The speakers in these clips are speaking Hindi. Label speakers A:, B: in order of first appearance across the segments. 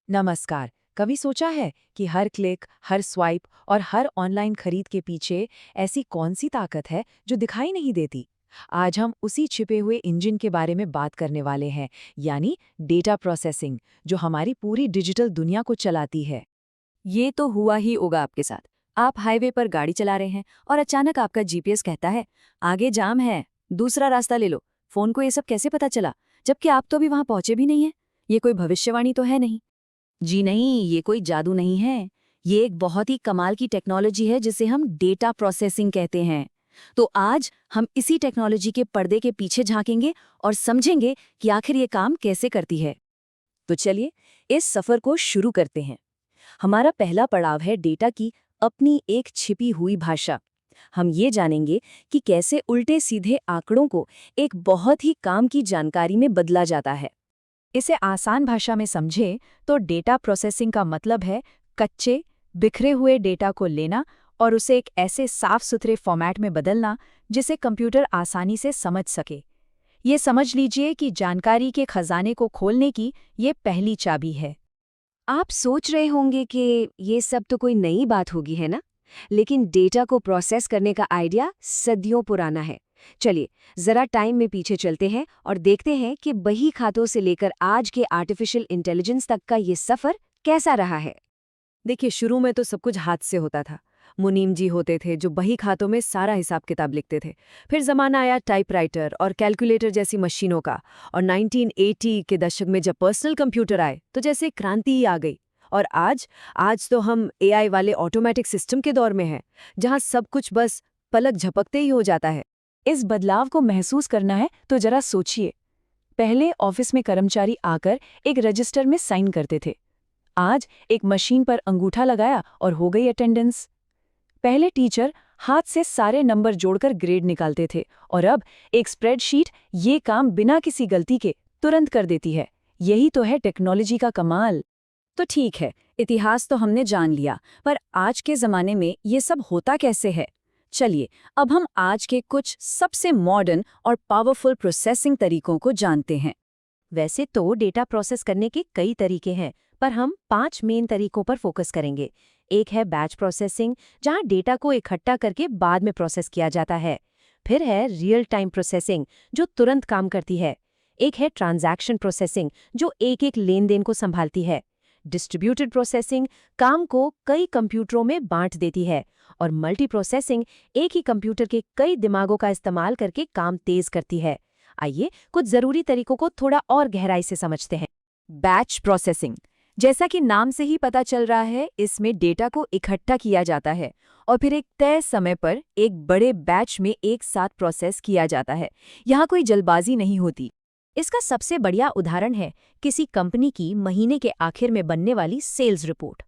A: नमस्कार। कभी सोचा है कि हर क्लिक, हर स्वाइप और हर ऑनलाइन खरीद के पीछे ऐसी कौन सी ताकत है जो दिखाई नहीं देती? आज हम उसी छिपे हुए इंजन के बारे में बात करने वाले हैं, यानी डेटा प्रोसेसिंग, जो हमारी पूरी डिजिटल दुनिया को चलाती है।
B: ये तो हुआ ही होगा आपके साथ। आप हाईवे पर गाड़ी चला रहे हैं और अचानक आपका जीपीएस कहता है, आगे जाम है, दूसरा रास्ता ले लो। फोन को ये सब कैसे पता चला, जबकि आप तो अभी वहां पहुंचे भी नहीं हैं? ये कोई भविष्यवाणी तो है नहीं। जी नहीं, ये कोई जादू नहीं है। ये एक बहुत ही कमाल की टेक्नोलॉजी है जिसे हम डेटा प्रोसेसिंग कहते हैं। तो आज हम इसी टेक्नोलॉजी के पर्दे के पीछे झांकेंगे और समझेंगे कि आखिर ये काम कैसे करती है। तो चलिए इस सफर को शुरू करते हैं। हमारा पहला पड़ाव है डेटा की अपनी एक छिपी हुई भाषा। हम ये जानेंगे कि कैसे उल्टे सीधे आंकड़ों को एक बहुत ही काम की जानकारी में बदला जाता है।
A: इसे आसान भाषा में समझें तो डेटा प्रोसेसिंग का मतलब है कच्चे, बिखरे हुए डेटा को लेना और उसे एक ऐसे साफ सुथरे फॉर्मेट में बदलना जिसे कंप्यूटर आसानी से समझ सके। ये समझ लीजिए कि जानकारी के खजाने को खोलने की ये पहली चाबी है।
B: आप सोच रहे होंगे कि ये सब तो कोई नई बात होगी, है ना? लेकिन डेटा को प्रोसेस करने का आइडिया सदियों पुराना है। चलिए जरा टाइम में पीछे चलते हैं और देखते हैं कि बही खातों से लेकर आज के आर्टिफिशियल इंटेलिजेंस तक का ये सफर कैसा रहा है। देखिए, शुरू में तो सब कुछ हाथ से होता था। मुनीम जी होते थे जो बही खातों में सारा हिसाब किताब लिखते थे। फिर जमाना आया टाइपराइटर और कैलकुलेटर जैसी मशीनों का, और 1980 के दशक में जब पर्सनल कंप्यूटर आए तो जैसे क्रांति ही आ गई। और आज तो हम एआई वाले ऑटोमेटिक सिस्टम के दौर में हैं, जहां सब कुछ बस पलक झपकते ही हो जाता है।
A: इस बदलाव को महसूस करना है तो जरा सोचिए। पहले ऑफिस में कर्मचारी आकर एक रजिस्टर में साइन करते थे। आज एक मशीन पर अंगूठा लगाया और हो गई अटेंडेंस। पहले टीचर हाथ से सारे नंबर जोड़कर ग्रेड निकालते थे और अब एक स्प्रेडशीट ये काम बिना किसी गलती के तुरंत कर देती है। यही तो है टेक्नोलॉजी का कमाल।
B: तो ठीक है, इतिहास तो हमने जान लिया, पर आज के जमाने में ये सब होता कैसे है? चलिए अब हम आज के कुछ सबसे मॉडर्न और पावरफुल प्रोसेसिंग तरीकों को जानते हैं।
C: वैसे तो डेटा प्रोसेस करने के कई तरीके हैं, पर हम 5 मेन तरीकों पर फोकस करेंगे। एक है बैच प्रोसेसिंग, जहां डेटा को इकट्ठा करके बाद में प्रोसेस किया जाता है। फिर है रियल टाइम प्रोसेसिंग, जो तुरंत काम करती है। एक है ट्रांजैक्शन प्रोसेसिंग, जो एक एक लेन देन को संभालती है। डिस्ट्रीब्यूटेड प्रोसेसिंग काम को कई कंप्यूटरों में बांट देती है। और मल्टी प्रोसेसिंग एक ही कंप्यूटर के कई दिमागों का इस्तेमाल करके काम तेज करती है। आइए कुछ जरूरी तरीकों को थोड़ा और गहराई से समझते हैं।
B: बैच प्रोसेसिंग, जैसा कि नाम से ही पता चल रहा है, इसमें डेटा को इकट्ठा किया जाता है और फिर एक तय समय पर एक बड़े बैच में एक साथ प्रोसेस किया जाता है। यहाँ कोई जल्दबाजी नहीं होती।
C: इसका सबसे बढ़िया उदाहरण है किसी कंपनी की महीने के आखिर में बनने वाली सेल्स रिपोर्ट।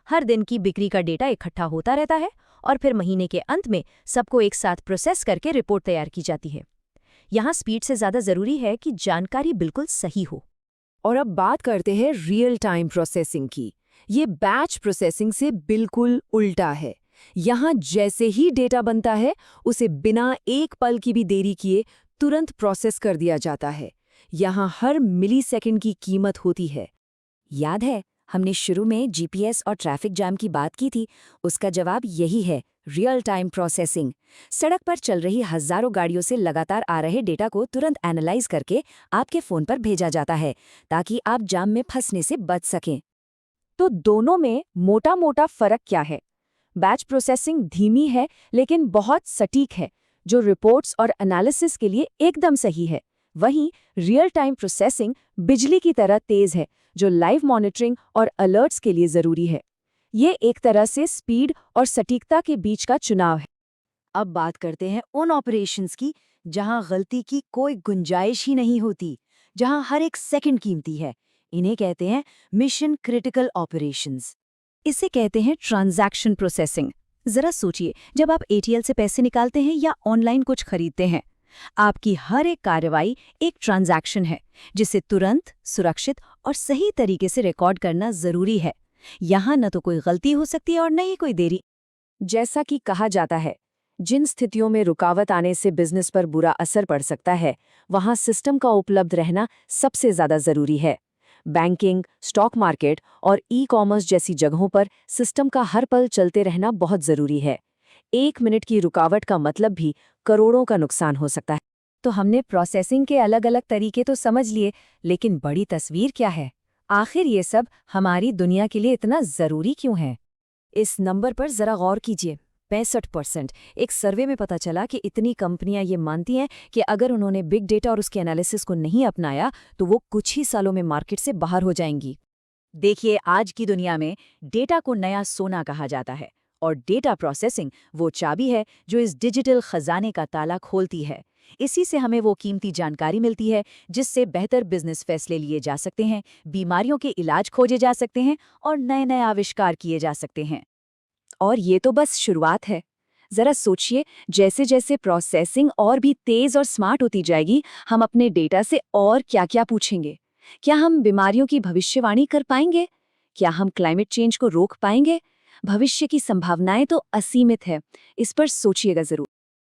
C: हर दिन की बिक्री का डेटा इकट्ठा होता रहता है और फिर महीने के अंत में सबको एक साथ प्रोसेस करके रिपोर्ट तैयार की जाती है। यहाँ स्पीड से ज़्यादा ज़रूरी है कि जानकारी बिल्कुल सही हो।
B: और अब बात करते हैं रियल टाइम प्रोसेसिंग की। ये बैच प्रोसेसिंग से बिल्कुल उल्टा है। यहाँ जैसे ही डेटा बनता है, उसे बिना एक पल की भी देरी किए तुरंत प्रोसेस कर दिया जाता है। यहाँ हर मिलीसेकंड की कीमत होती है। याद है हमने शुरू में जीपीएस और ट्रैफिक जैम की बात की थी? उसका जवाब यही है, रियल टाइम प्रोसेसिंग। सड़क पर चल रही हजारों गाड़ियों से लगातार आ रहे डेटा को तुरंत एनालाइज करके आपके फोन पर भेजा जाता है, ताकि आप जाम में फंसने से बच सकें।
A: तो दोनों में मोटा मोटा फर्क क्या है? बैच प्रोसेसिंग धीमी है लेकिन बहुत सटीक है, जो रिपोर्ट्स और एनालिसिस के लिए एकदम सही है। वहीं रियल टाइम प्रोसेसिंग बिजली की तरह तेज है, जो लाइव मॉनिटरिंग और अलर्ट्स के लिए जरूरी है। ये एक तरह से स्पीड और सटीकता के बीच का चुनाव है।
B: अब बात करते हैं उन ऑपरेशंस की जहां गलती की कोई गुंजाइश ही नहीं होती, जहां हर एक सेकंड कीमती है। इन्हें कहते हैं मिशन क्रिटिकल ऑपरेशंस।
C: इसे कहते हैं ट्रांजैक्शन प्रोसेसिंग। जरा सोचिए, जब आप एटीएल से पैसे निकालते हैं या ऑनलाइन कुछ खरीदते हैं, आपकी हर एक कार्रवाई एक ट्रांजैक्शन है, जिसे तुरंत, सुरक्षित और सही तरीके से रिकॉर्ड करना जरूरी है। यहाँ न तो कोई गलती हो सकती है और न ही कोई देरी।
A: जैसा कि कहा जाता है, जिन स्थितियों में रुकावट आने से बिजनेस पर बुरा असर पड़ सकता है, वहां सिस्टम का उपलब्ध रहना सबसे ज्यादा जरूरी है।
B: बैंकिंग, स्टॉक मार्केट और ई-कॉमर्स जैसी जगहों पर सिस्टम का हर पल चलते रहना बहुत ज़रूरी है। 1 मिनट की रुकावट का मतलब भी करोड़ों का नुकसान हो सकता है।
C: तो हमने प्रोसेसिंग के अलग-अलग तरीके तो समझ लिए, लेकिन बड़ी तस्वीर क्या है? आखिर ये सब हमारी दुनिया के लिए इतना ज़रूरी क्यों है?
B: इस नंबर पर ज़रा गौर कीजिए, 65%। एक सर्वे में पता चला कि इतनी कंपनियां ये मानती हैं कि अगर उन्होंने बिग डेटा और उसके एनालिसिस को नहीं अपनाया तो वो कुछ ही सालों में मार्केट से बाहर हो जाएंगी।
A: देखिए, आज की दुनिया में डेटा को नया सोना कहा जाता है और डेटा प्रोसेसिंग वो चाबी है जो इस डिजिटल खजाने का ताला खोलती है। इसी से हमें वो कीमती जानकारी मिलती है जिससे बेहतर बिजनेस फैसले लिए जा सकते हैं, बीमारियों के इलाज खोजे जा सकते हैं और नए-नए आविष्कार किए जा सकते हैं।
B: और ये तो बस शुरुआत है। जरा सोचिए, जैसे जैसे प्रोसेसिंग और भी तेज और स्मार्ट होती जाएगी, हम अपने डेटा से और क्या-क्या पूछेंगे? क्या हम बीमारियों की भविष्यवाणी कर पाएंगे? क्या हम क्लाइमेट चेंज को रोक पाएंगे? भविष्य की संभावनाएं तो असीमित है। इस पर सोचिएगा जरूर।